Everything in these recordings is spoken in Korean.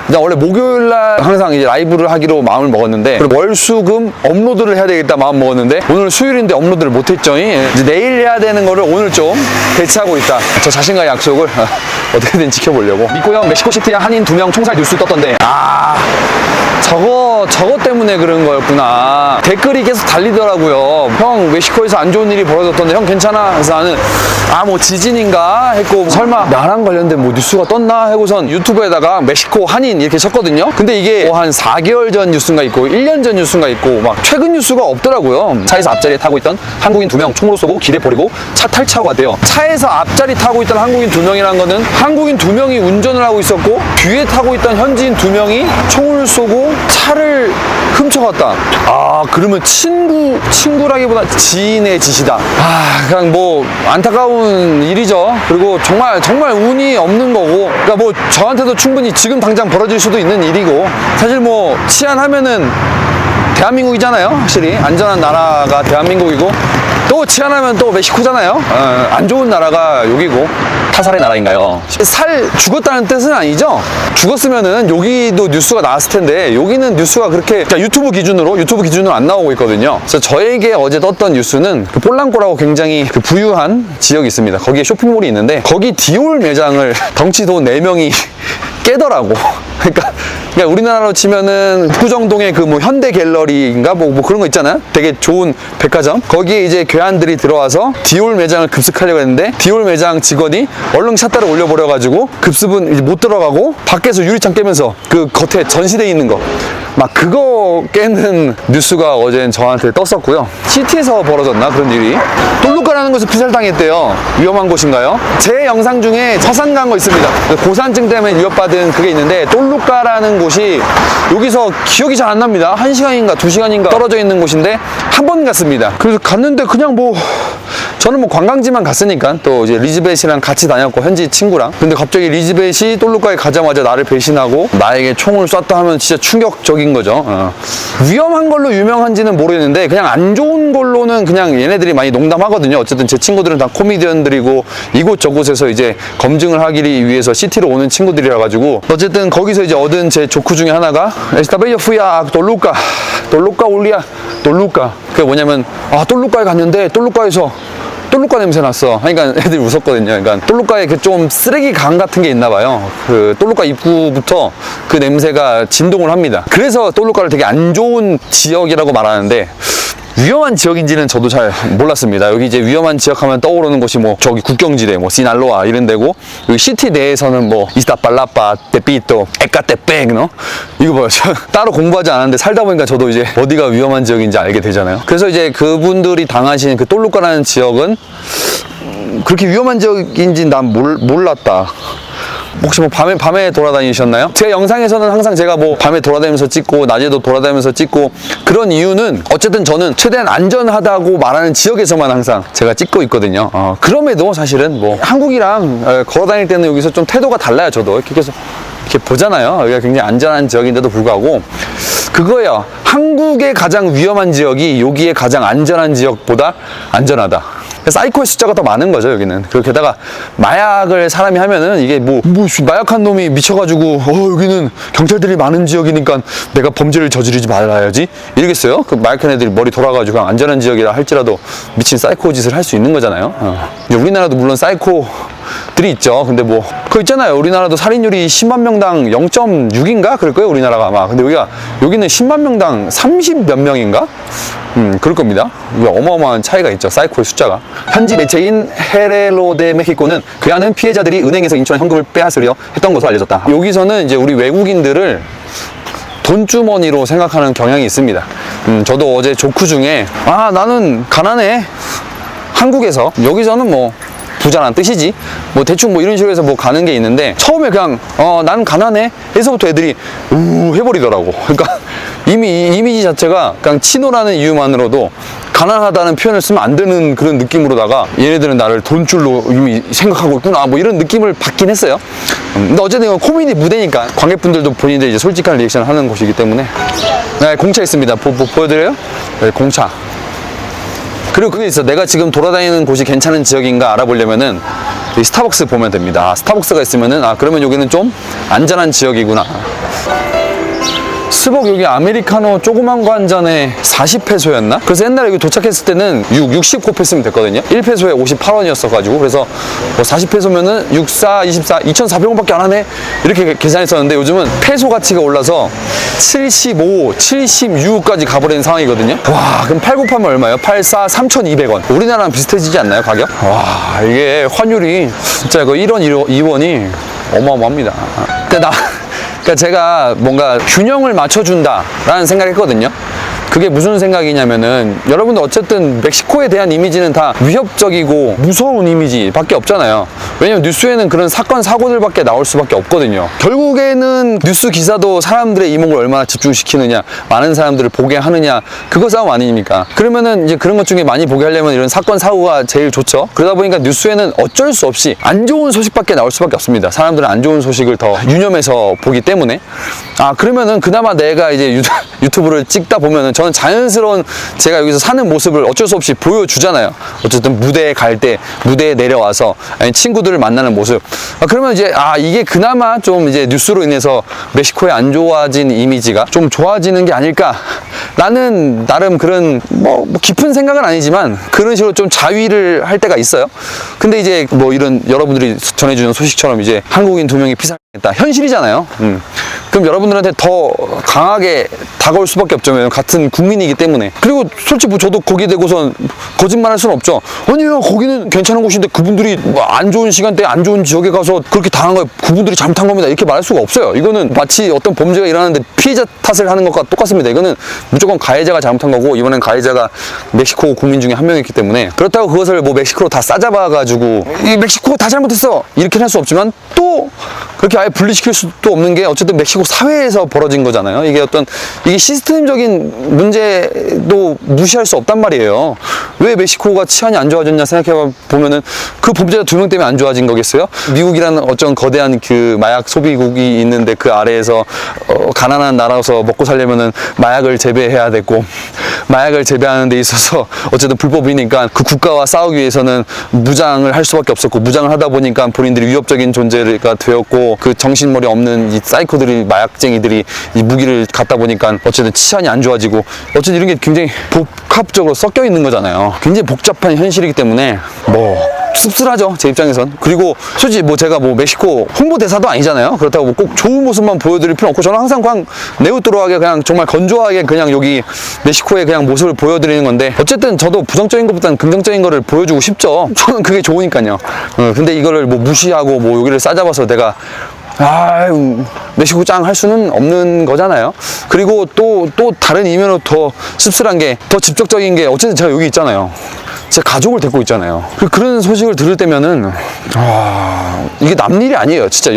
일단 원래 목요일날 항상 이제 라이브를 하기로 마음을 먹었는데 월, 수, 금 업로드를 해야 되겠다 마음 먹었는데 오늘 수요일인데 업로드를 못했죠. 이제 내일 해야 되는 거를 오늘 좀 대체하고 있다. 저 자신과의 약속을 어떻게든 지켜보려고. 미코 형 멕시코시티에 한인 2명 총살 뉴스 떴던데 저거 때문에 그런 거였구나. 댓글이 계속 달리더라고요. 형 멕시코에서 안 좋은 일이 벌어졌던데 형 괜찮아? 그래서 나는 뭐 지진인가 했고 설마 나랑 관련된 뭐 뉴스가 떴나 하고선 유튜브에다가 멕시코 한인 이렇게 쳤거든요. 근데 이게 뭐 한 4개월 전 뉴스인가 있고 1년 전 뉴스인가 있고 막 최근 뉴스가 없더라고요. 차에서 앞자리에 타고 있던 한국인 2명 총으로 쏘고 길에 버리고 차 탈차고 왔대요. 차에서 앞자리 타고 있던 한국인 2명이라는 거는 한국인 2명이 운전을 하고 있었고 뒤에 타고 있던 현지인 2명이 총을 쏘고 차를 훔쳐갔다. 그러면 친구라기보다 지인의 짓이다. 그냥 뭐 안타까운 일이죠. 그리고 정말 운이 없는 거고, 그러니까 뭐 저한테도 충분히 지금 당장 벌어질 수도 있는 일이고, 사실 뭐 치안하면은 대한민국이잖아요. 확실히 안전한 나라가 대한민국이고, 또 치안하면 또 멕시코잖아요. 안 좋은 나라가 여기고. 타살의 나라인가요? 죽었다는 뜻은 아니죠? 죽었으면은 여기도 뉴스가 나왔을 텐데 여기는 뉴스가 그렇게 유튜브 기준으로 안 나오고 있거든요. 그래서 저에게 어제 떴던 뉴스는 그 폴란코라고 굉장히 그 부유한 지역이 있습니다. 거기에 쇼핑몰이 있는데 거기 디올 매장을 덩치도 4명이 깨더라고. 그러니까 우리나라로 치면은 구정동에 그 뭐 현대 갤러리인가 뭐 그런 거 있잖아요. 되게 좋은 백화점. 거기에 이제 괴한들이 들어와서 디올 매장을 급습하려고 했는데 디올 매장 직원이 얼른 샷다를 올려버려가지고 급습은 이제 못 들어가고 밖에서 유리창 깨면서 그 겉에 전시돼 있는 거 막 그거 깨는 뉴스가 어젠 저한테 떴었고요. 시티에서 벌어졌나 그런 일이. 똘루카라는 곳에 피살당했대요. 위험한 곳인가요? 제 영상 중에 서산 간 거 있습니다. 고산증 때문에 위협받은 그게 있는데 똘루카라는 곳이 여기서 기억이 잘 안 납니다. 1시간인가 2시간인가 떨어져 있는 곳인데 한 번 갔습니다. 그래서 갔는데 그냥 뭐 저는 뭐 관광지만 갔으니까 또 이제 리즈벳이랑 같이 다녔고 현지 친구랑. 근데 갑자기 리즈벳이 똘루카에 가자마자 나를 배신하고 나에게 총을 쐈다 하면 진짜 충격적인 거죠. 위험한 걸로 유명한지는 모르겠는데 그냥 안 좋은 걸로는 그냥 얘네들이 많이 농담하거든요. 어쨌든 제 친구들은 다 코미디언들이고 이곳저곳에서 이제 검증을 하기 위해서 시티로 오는 친구들이라 가지고 어쨌든 거기서 이제 얻은 제 조크 중에 하나가 에스타베이어 후야 똘루카 올리아 똘루카. 그게 뭐냐면 똘루카에 갔는데 똘루카에서 똘루카 냄새 났어. 그러니까 애들이 웃었거든요. 그러니까 똘루카에 그 좀 쓰레기 강 같은 게 있나 봐요. 그 똘루카 입구부터 그 냄새가 진동을 합니다. 그래서 똘루카를 되게 안 좋은 지역이라고 말하는데 위험한 지역인지는 저도 잘 몰랐습니다. 여기 이제 위험한 지역 하면 떠오르는 곳이 뭐 저기 국경지대 뭐 시날로아 이런 데고, 여기 시티 내에서는 뭐 이스타팔라파, 테피토, 에카테펙 이거 뭐요? 저 따로 공부하지 않았는데 살다 보니까 저도 이제 어디가 위험한 지역인지 알게 되잖아요. 그래서 이제 그분들이 당하신 그 똘루카라는 지역은 그렇게 위험한 지역인지 난 몰랐다. 혹시 뭐 밤에 돌아다니셨나요? 제 영상에서는 항상 제가 뭐 밤에 돌아다니면서 찍고 낮에도 돌아다니면서 찍고 그런 이유는 어쨌든 저는 최대한 안전하다고 말하는 지역에서만 항상 제가 찍고 있거든요. 그럼에도 사실은 뭐 한국이랑 걸어다닐 때는 여기서 좀 태도가 달라요. 저도 이렇게 계속 이렇게 보잖아요. 여기가 굉장히 안전한 지역인데도 불구하고 그거예요. 한국의 가장 위험한 지역이 여기의 가장 안전한 지역보다 안전하다. 사이코의 숫자가 더 많은 거죠, 여기는. 그리고 게다가 마약을 사람이 하면은 이게 뭐 마약한 놈이 미쳐가지고 여기는 경찰들이 많은 지역이니까 내가 범죄를 저지르지 말아야지 이러겠어요? 그 마약한 애들이 머리 돌아가지고 안전한 지역이라 할지라도 미친 사이코 짓을 할 수 있는 거잖아요. 이제 우리나라도 물론 사이코들이 있죠. 근데 뭐 그거 있잖아요. 우리나라도 살인율이 10만 명당 0.6인가 그럴 거예요, 우리나라가 아마. 근데 여기는 10만 명당 30 몇 명인가? 그럴 겁니다. 어마어마한 차이가 있죠, 사이코의 숫자가. 현지 매체인 헤레로 데 멕시코는 괴한은 피해자들이 은행에서 인출한 현금을 빼앗으려 했던 것으로 알려졌다. 여기서는 이제 우리 외국인들을 돈주머니로 생각하는 경향이 있습니다. 저도 어제 조크 중에 나는 가난해. 한국에서. 여기서는 뭐 부자란 뜻이지. 뭐 대충 뭐 이런 식으로 해서 뭐 가는 게 있는데 처음에 그냥 나는 가난해 해서부터 애들이 해버리더라고. 그러니까 이미 이미지 자체가 그냥 치노라는 이유만으로도 가난하다는 표현을 쓰면 안 되는 그런 느낌으로다가 얘네들은 나를 돈줄로 이미 생각하고 있구나 뭐 이런 느낌을 받긴 했어요. 근데 어쨌든 이건 코미디 무대니까 관객분들도 본인들 이제 솔직한 리액션을 하는 곳이기 때문에. 네, 공차 있습니다. 보여드려요? 네, 공차. 그리고 그게 있어. 내가 지금 돌아다니는 곳이 괜찮은 지역인가 알아보려면은 이 스타벅스 보면 됩니다. 스타벅스가 있으면은 그러면 여기는 좀 안전한 지역이구나. 스벅 여기 아메리카노 조그만 거 한 잔에 40페소였나? 그래서 옛날에 여기 도착했을 때는 60 곱했으면 됐거든요. 1페소에 58원이었어가지고 그래서 뭐 40페소면은 64, 24, 2,400원밖에 안 하네? 이렇게 계산했었는데 요즘은 페소 가치가 올라서 75, 76까지 가버리는 상황이거든요. 와, 그럼 8 곱하면 얼마예요? 84, 3,200원. 우리나라랑 비슷해지지 않나요, 가격? 와, 이게 환율이 진짜 이거 1원, 2원이 어마어마합니다. 그러니까 제가 뭔가 균형을 맞춰준다라는 생각을 했거든요. 그게 무슨 생각이냐면은 여러분들 어쨌든 멕시코에 대한 이미지는 다 위협적이고 무서운 이미지밖에 없잖아요. 왜냐면 뉴스에는 그런 사건 사고들밖에 나올 수밖에 없거든요. 결국에는 뉴스 기사도 사람들의 이목을 얼마나 집중시키느냐, 많은 사람들을 보게 하느냐, 그거 싸움 아닙니까? 그러면은 이제 그런 것 중에 많이 보게 하려면 이런 사건 사고가 제일 좋죠. 그러다 보니까 뉴스에는 어쩔 수 없이 안 좋은 소식밖에 나올 수밖에 없습니다. 사람들은 안 좋은 소식을 더 유념해서 보기 때문에. 그러면은 그나마 내가 이제 유튜브를 찍다 보면은 저는 자연스러운 제가 여기서 사는 모습을 어쩔 수 없이 보여주잖아요. 어쨌든 무대에 갈 때, 무대에 내려와서 아니 친구들을 만나는 모습. 그러면 이제 이게 그나마 좀 이제 뉴스로 인해서 멕시코의 안 좋아진 이미지가 좀 좋아지는 게 아닐까라는 나름 그런 뭐 깊은 생각은 아니지만 그런 식으로 좀 자위를 할 때가 있어요. 근데 이제 뭐 이런 여러분들이 전해주는 소식처럼 이제 한국인 2명이 피살했다. 현실이잖아요. 그럼 여러분들한테 더 강하게 다가올 수밖에 없죠. 같은 국민이기 때문에. 그리고 솔직히 뭐 저도 거기에 대고선 거짓말할 수는 없죠. 아니요, 거기는 괜찮은 곳인데 그분들이 뭐 안 좋은 시간대에 안 좋은 지역에 가서 그렇게 당한 거예요. 그분들이 잘못한 겁니다. 이렇게 말할 수가 없어요. 이거는 마치 어떤 범죄가 일어나는데 피해자 탓을 하는 것과 똑같습니다. 이거는 무조건 가해자가 잘못한 거고 이번엔 가해자가 멕시코 국민 중에 한 명이기 때문에 그렇다고 그것을 뭐 멕시코로 다 싸잡아가지고 이 멕시코 다 잘못했어 이렇게 할 수 없지만 또 그렇게 아예 분리시킬 수도 없는 게 어쨌든 멕시코 사회에서 벌어진 거잖아요. 이게 시스템적인 문제도 무시할 수 없단 말이에요. 왜 멕시코가 치안이 안 좋아졌냐 생각해 보면은 그 범죄자 2명 때문에 안 좋아진 거겠어요? 미국이라는 어떤 거대한 그 마약 소비국이 있는데 그 아래에서 가난한 나라로서 먹고 살려면은 마약을 재배해야 되고 마약을 재배하는 데 있어서 어쨌든 불법이니까 그 국가와 싸우기 위해서는 무장을 할 수밖에 없었고 무장을 하다 보니까 본인들이 위협적인 존재가 되었고 그 정신머리 없는 이 사이코들이 마약쟁이들이 이 무기를 갖다 보니까 어쨌든 치안이 안 좋아지고 어쨌든 이런 게 굉장히 복합적으로 섞여 있는 거잖아요. 굉장히 복잡한 현실이기 때문에 뭐 씁쓸하죠, 제 입장에선. 그리고 솔직히 뭐 제가 뭐 멕시코 홍보대사도 아니잖아요. 그렇다고 뭐 꼭 좋은 모습만 보여드릴 필요 없고 저는 항상 그냥 네우트로하게 그냥 정말 건조하게 그냥 여기 멕시코의 그냥 모습을 보여드리는 건데 어쨌든 저도 부정적인 것보다는 긍정적인 거를 보여주고 싶죠. 저는 그게 좋으니까요. 근데 이거를 뭐 무시하고 뭐 여기를 싸잡아서 내가 멕시코 짱 할 수는 없는 거잖아요. 그리고 또 다른 이면으로 더 씁쓸한 게 더 직접적인 게 어쨌든 제가 여기 있잖아요. 제 가족을 데리고 있잖아요. 그런 소식을 들을 때면은 이게 남 일이 아니에요. 진짜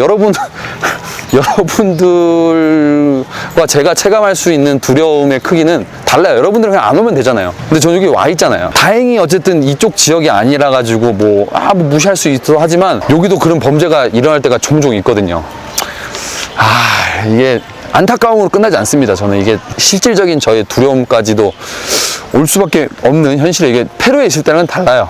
여러분들과 제가 체감할 수 있는 두려움의 크기는 달라요. 여러분들은 그냥 안 오면 되잖아요. 근데 저는 여기 와 있잖아요. 다행히 어쨌든 이쪽 지역이 아니라 가지고 뭐 무시할 수 있어 하지만 여기도 그런 범죄가 일어날 때가 종종 있거든요. 이게 안타까움으로 끝나지 않습니다. 저는 이게 실질적인 저의 두려움까지도 올 수밖에 없는 현실에 이게 페루에 있을 때는 달라요.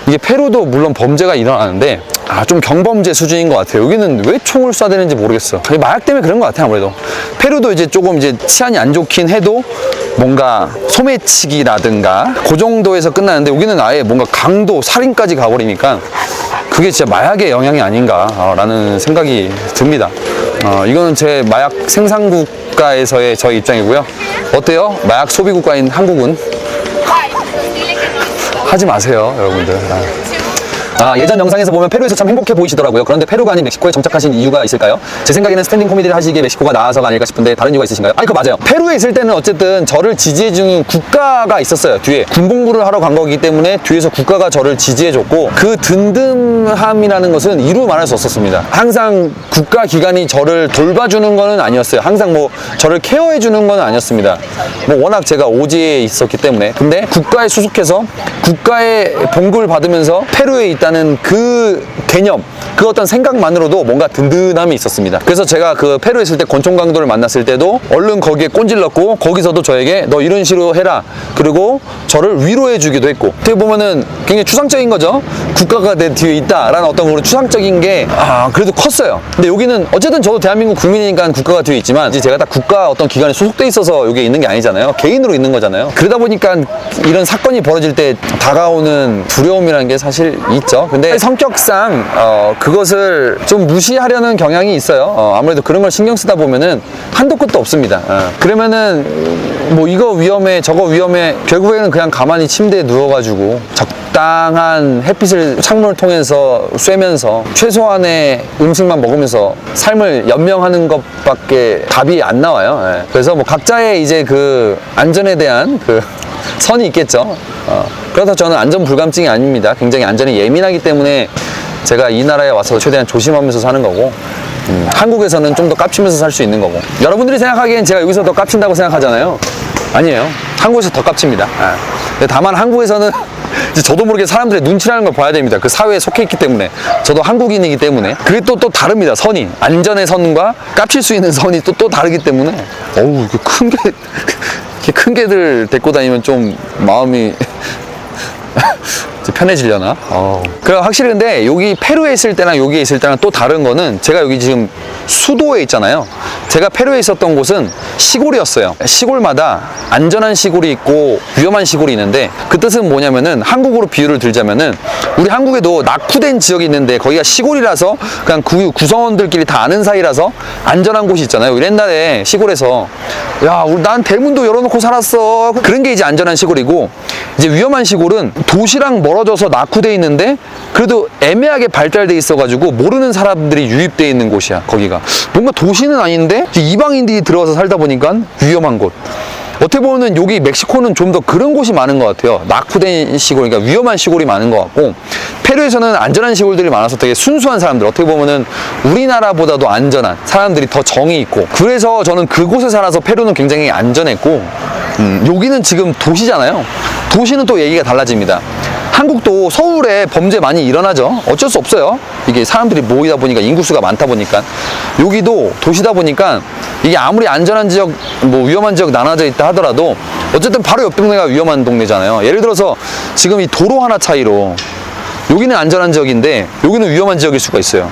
이게 페루도 물론 범죄가 일어나는데 좀 경범죄 수준인 것 같아요. 여기는 왜 총을 쏴야 되는지 모르겠어. 마약 때문에 그런 것 같아요. 아무래도 페루도 이제 조금 이제 치안이 안 좋긴 해도 뭔가 소매치기라든가 그 정도에서 끝나는데 여기는 아예 뭔가 강도 살인까지 가버리니까 그게 진짜 마약의 영향이 아닌가라는 생각이 듭니다. 이거는 제 마약 생산국가에서의 저의 입장이고요. 어때요? 마약 소비국가인 한국은? 하지 마세요, 여러분들. 예전 영상에서 보면 페루에서 참 행복해 보이시더라고요. 그런데 페루가 아닌 멕시코에 정착하신 이유가 있을까요? 제 생각에는 스탠딩 코미디를 하시기에 멕시코가 나아서가 아닐까 싶은데 다른 이유가 있으신가요? 그거 맞아요. 페루에 있을 때는 어쨌든 저를 지지해주는 국가가 있었어요. 뒤에 군복무를 하러 간 거기 때문에 뒤에서 국가가 저를 지지해줬고 그 든든함이라는 것은 이루 말할 수 없었습니다. 항상 국가 기관이 저를 돌봐주는 거는 아니었어요. 항상 뭐 저를 케어해주는 건 아니었습니다. 뭐 워낙 제가 오지에 있었기 때문에. 근데 국가에 수속해서 국가의 봉급을 받으면서 페루에 있다 있다는 그 개념, 그 어떤 생각만으로도 뭔가 든든함이 있었습니다. 그래서 제가 그 페루에 있을 때 권총 강도를 만났을 때도 얼른 거기에 꼰질렀고, 거기서도 저에게 너 이런 식으로 해라, 그리고 저를 위로해 주기도 했고, 어떻게 보면은 굉장히 추상적인 거죠. 국가가 내 뒤에 있다라는 어떤 그런 추상적인 게 그래도 컸어요. 근데 여기는 어쨌든 저도 대한민국 국민이니까 국가가 뒤에 있지만, 이제 제가 딱 국가 어떤 기관에 소속돼 있어서 여기에 있는 게 아니잖아요. 개인으로 있는 거잖아요. 그러다 보니까 이런 사건이 벌어질 때 다가오는 두려움이라는 게 사실 있죠. 근데 성격상 그것을 좀 무시하려는 경향이 있어요. 아무래도 그런 걸 신경 쓰다 보면은 한도 끝도 없습니다. 그러면은 뭐 이거 위험해 저거 위험해, 결국에는 그냥 가만히 침대에 누워가지고 적당한 햇빛을 창문을 통해서 쐬면서 최소한의 음식만 먹으면서 삶을 연명하는 것밖에 답이 안 나와요. 그래서 뭐 각자의 이제 그 안전에 대한 그 선이 있겠죠. 그래서 저는 안전 불감증이 아닙니다. 굉장히 안전에 예민하기 때문에 제가 이 나라에 와서 최대한 조심하면서 사는 거고, 한국에서는 좀 더 깝치면서 살 수 있는 거고. 여러분들이 생각하기엔 제가 여기서 더 깝친다고 생각하잖아요. 아니에요. 한국에서 더 깝칩니다. 근데 다만 한국에서는 이제 저도 모르게 사람들의 눈치라는 걸 봐야 됩니다. 그 사회에 속해 있기 때문에. 저도 한국인이기 때문에. 그게 또 다릅니다. 선이. 안전의 선과 깝칠 수 있는 선이 또 다르기 때문에. 어우, 이렇게 큰 개들 데리고 다니면 좀 마음이 편해지려나? 그래, 확실히 근데 여기 페루에 있을 때랑 여기에 있을 때랑 또 다른 거는, 제가 여기 지금 수도에 있잖아요. 제가 페루에 있었던 곳은 시골이었어요. 시골마다 안전한 시골이 있고 위험한 시골이 있는데, 그 뜻은 뭐냐면은, 한국으로 비유를 들자면은, 우리 한국에도 낙후된 지역이 있는데 거기가 시골이라서 그냥 구성원들끼리 다 아는 사이라서 안전한 곳이 있잖아요. 옛날에 시골에서 야, 난 대문도 열어놓고 살았어, 그런 게 이제 안전한 시골이고, 이제 위험한 시골은 도시랑 멀어져서 낙후돼 있는데 그래도 애매하게 발달돼 있어가지고 모르는 사람들이 유입돼 있는 곳이야. 거기가 뭔가 도시는 아닌데 이방인들이 들어와서 살다 보니까 위험한 곳. 어떻게 보면 여기 멕시코는 좀 더 그런 곳이 많은 것 같아요. 낙후된 시골, 그러니까 위험한 시골이 많은 것 같고, 페루에서는 안전한 시골들이 많아서 되게 순수한 사람들, 어떻게 보면은 우리나라보다도 안전한 사람들이 더 정이 있고, 그래서 저는 그곳에 살아서 페루는 굉장히 안전했고, 여기는 지금 도시잖아요. 도시는 또 얘기가 달라집니다. 한국도 서울에 범죄 많이 일어나죠. 어쩔 수 없어요. 이게 사람들이 모이다 보니까, 인구수가 많다 보니까. 여기도 도시다 보니까 이게 아무리 안전한 지역, 뭐 위험한 지역 나눠져 있다 하더라도 어쨌든 바로 옆 동네가 위험한 동네잖아요. 예를 들어서 지금 이 도로 하나 차이로 여기는 안전한 지역인데 여기는 위험한 지역일 수가 있어요.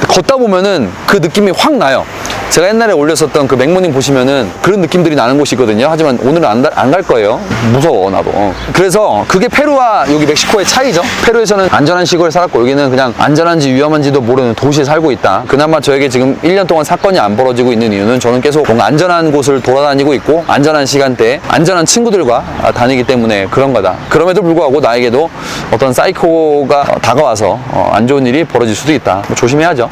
걷다 보면은 그 느낌이 확 나요. 제가 옛날에 올렸었던 그 맥모닝 보시면은 그런 느낌들이 나는 곳이 있거든요. 하지만 오늘은 안 갈 거예요. 무서워, 나도. 그래서 그게 페루와 여기 멕시코의 차이죠. 페루에서는 안전한 시골에 살았고, 여기는 그냥 안전한지 위험한지도 모르는 도시에 살고 있다. 그나마 저에게 지금 1년 동안 사건이 안 벌어지고 있는 이유는, 저는 계속 뭔가 안전한 곳을 돌아다니고 있고, 안전한 시간대에 안전한 친구들과 다니기 때문에 그런 거다. 그럼에도 불구하고 나에게도 어떤 사이코가 다가와서 안 좋은 일이 벌어질 수도 있다. 뭐 조심해야죠.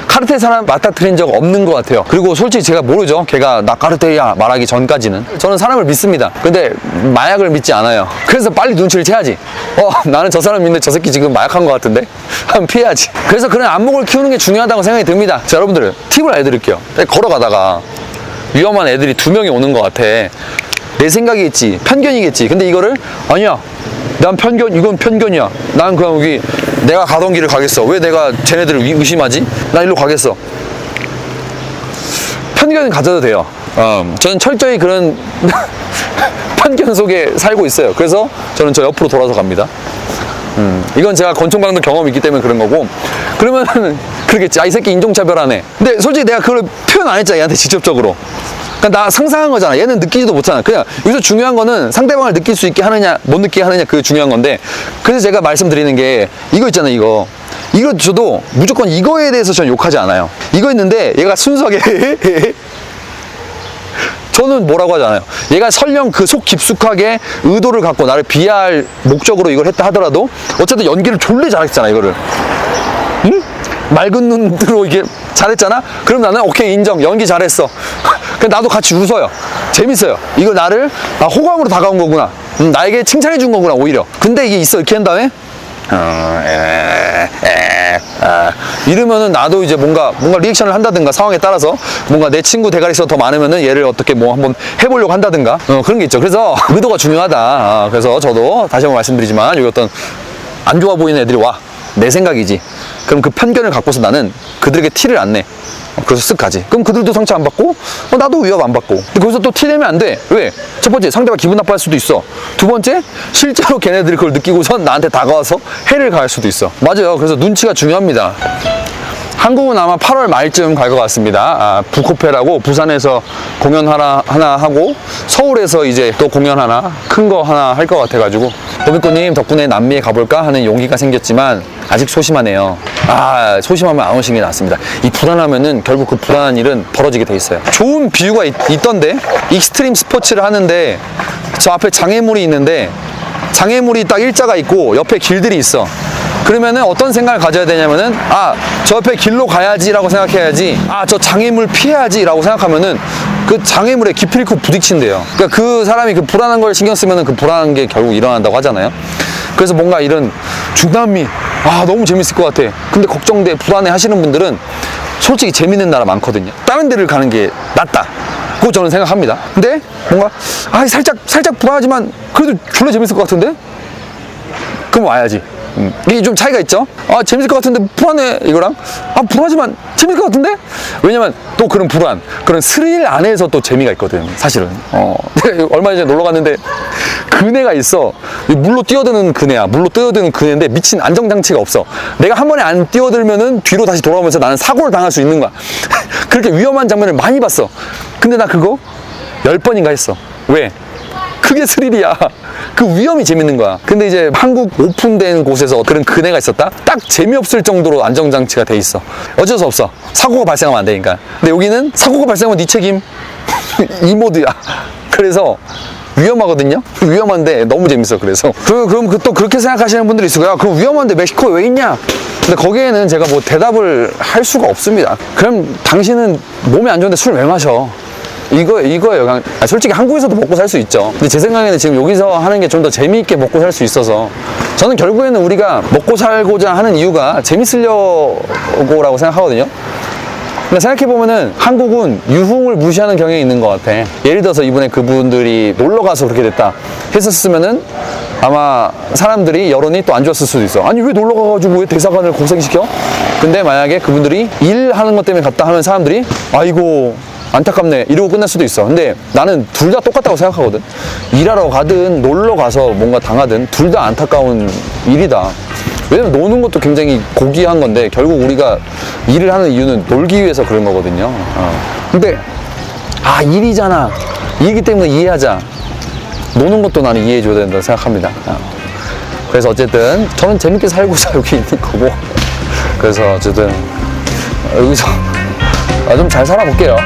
카르텔 사람 맞닥뜨린 적 없는 것 같아요. 그리고 솔직히 제가 모르죠. 걔가 나 카르텔이야 말하기 전까지는. 저는 사람을 믿습니다. 근데 마약을 믿지 않아요. 그래서 빨리 눈치를 채야지. 나는 저 사람 믿는데 저 새끼 지금 마약한 것 같은데? 하면 피해야지. 그래서 그런 안목을 키우는 게 중요하다고 생각이 듭니다. 자, 여러분들 팁을 알려드릴게요. 걸어가다가 위험한 애들이 2명이 오는 것 같아. 내 생각이겠지, 편견이겠지. 근데 이거를 아니야, 난 이건 편견이야. 난 그냥 여기 내가 가던 길을 가겠어. 왜 내가 쟤네들을 의심하지? 난 일로 가겠어. 편견은 가져도 돼요. 저는 철저히 그런 편견 속에 살고 있어요. 그래서 저는 저 옆으로 돌아서 갑니다. 이건 제가 권총강도 경험이 있기 때문에 그런 거고, 그러면은 그러겠지. 이 새끼 인종차별하네. 근데 솔직히 내가 그걸 표현 안 했잖아, 얘한테 직접적으로. 그러니까 나 상상한 거잖아. 얘는 느끼지도 못하잖아. 그냥 여기서 중요한 거는 상대방을 느낄 수 있게 하느냐 못 느끼게 하느냐, 그게 중요한 건데, 그래서 제가 말씀드리는 게 이거 있잖아요. 이거 저도 무조건 이거에 대해서 저는 욕하지 않아요. 이거 있는데 얘가 순수하게 저는 뭐라고 하지 않아요. 얘가 설령 그 속 깊숙하게 의도를 갖고 나를 비하할 목적으로 이걸 했다 하더라도 어쨌든 연기를 졸래 잘했잖아, 이거를. 응? 맑은 눈으로 이게 잘했잖아? 그럼 나는 오케이, 인정, 연기 잘했어. 그냥 나도 같이 웃어요. 재밌어요. 이거 나를 호감으로 다가온 거구나. 나에게 칭찬해 준 거구나, 오히려. 근데 이게 있어, 이렇게 한 다음에 이러면은 나도 이제 뭔가 리액션을 한다든가, 상황에 따라서 뭔가 내 친구 대가리수가 더 많으면은 얘를 어떻게 뭐 한번 해보려고 한다든가, 그런 게 있죠. 그래서 의도가 중요하다. 그래서 저도 다시 한번 말씀드리지만, 여기 어떤 안 좋아 보이는 애들이 와. 내 생각이지. 그럼 그 편견을 갖고서 나는 그들에게 티를 안 내. 그래서 쓱 가지. 그럼 그들도 상처 안 받고, 나도 위협 안 받고. 근데 거기서 또 티 내면 안 돼. 왜? 첫 번째, 상대가 기분 나빠할 수도 있어. 두 번째, 실제로 걔네들이 그걸 느끼고선 나한테 다가와서 해를 가할 수도 있어. 맞아요. 그래서 눈치가 중요합니다. 한국은 아마 8월 말쯤 갈 것 같습니다. 부코페라고 부산에서 공연 하나 하고 서울에서 이제 또 공연 하나 큰 거 하나 할 것 같아가지고 도미꼬님 덕분에 남미에 가볼까 하는 용기가 생겼지만 아직 소심하네요. 소심하면 안 오시는 게 낫습니다. 이 불안하면은 결국 그 불안한 일은 벌어지게 돼 있어요. 좋은 비유가 있던데 익스트림 스포츠를 하는데 저 앞에 장애물이 있는데 장애물이 딱 일자가 있고 옆에 길들이 있어. 그러면은 어떤 생각을 가져야 되냐면은 저 옆에 길로 가야지라고 생각해야지 저 장애물 피해야지라고 생각하면은 그 장애물에 기필코 부딪힌대요. 그러니까 그 사람이 그 불안한 걸 신경 쓰면은 그 불안한 게 결국 일어난다고 하잖아요. 그래서 뭔가 이런 중남미 너무 재밌을 것 같아. 근데 걱정돼 불안해 하시는 분들은 솔직히 재밌는 나라 많거든요. 다른 데를 가는 게 낫다. 그거 저는 생각합니다. 근데 뭔가 살짝 불안하지만 그래도 졸라 재밌을 것 같은데? 그럼 와야지. 이게 좀 차이가 있죠? 재밌을 것 같은데 불안해 이거랑 불안하지만 재밌을 것 같은데? 왜냐면 또 그런 불안, 그런 스릴 안에서 또 재미가 있거든 사실은. 얼마 전에 놀러 갔는데 그네가 있어. 물로 뛰어드는 그네야. 물로 뛰어드는 그네인데 미친 안정장치가 없어. 내가 한 번에 안 뛰어들면은 뒤로 다시 돌아오면서 나는 사고를 당할 수 있는 거야. 그렇게 위험한 장면을 많이 봤어. 근데 나 그거 10번인가 했어. 왜? 그게 스릴이야. 그 위험이 재밌는 거야. 근데 이제 한국 오픈된 곳에서 그런 그네가 있었다? 딱 재미없을 정도로 안정장치가 돼 있어. 어쩔 수 없어. 사고가 발생하면 안 되니까. 근데 여기는 사고가 발생하면 네 책임. 이 모드야. 그래서 위험하거든요? 위험한데 너무 재밌어. 그래서 그럼 또 그렇게 생각하시는 분들이 있을 거야. 그럼 위험한데 멕시코에 왜 있냐? 근데 거기에는 제가 뭐 대답을 할 수가 없습니다. 그럼 당신은 몸이 안 좋은데 술 왜 마셔? 이거예요. 솔직히 한국에서도 먹고 살 수 있죠. 근데 제 생각에는 지금 여기서 하는 게 좀 더 재미있게 먹고 살 수 있어서 저는 결국에는 우리가 먹고 살고자 하는 이유가 재밌으려고라고 생각하거든요. 근데 생각해보면은 한국은 유흥을 무시하는 경향이 있는 것 같아. 예를 들어서 이번에 그분들이 놀러가서 그렇게 됐다 했었으면은 아마 사람들이 여론이 또 안 좋았을 수도 있어. 아니 왜 놀러가가지고 왜 대사관을 고생시켜? 근데 만약에 그분들이 일하는 것 때문에 갔다 하면 사람들이 아이고 안타깝네 이러고 끝날 수도 있어. 근데 나는 둘 다 똑같다고 생각하거든. 일하러 가든 놀러 가서 뭔가 당하든 둘 다 안타까운 일이다. 왜냐면 노는 것도 굉장히 고귀한 건데 결국 우리가 일을 하는 이유는 놀기 위해서 그런 거거든요. 근데 일이잖아. 일이기 때문에 이해하자. 노는 것도 나는 이해해줘야 된다고 생각합니다. 그래서 어쨌든 저는 재밌게 살고자 여기 있는 거고, 그래서 어쨌든 여기서 좀 잘 살아볼게요.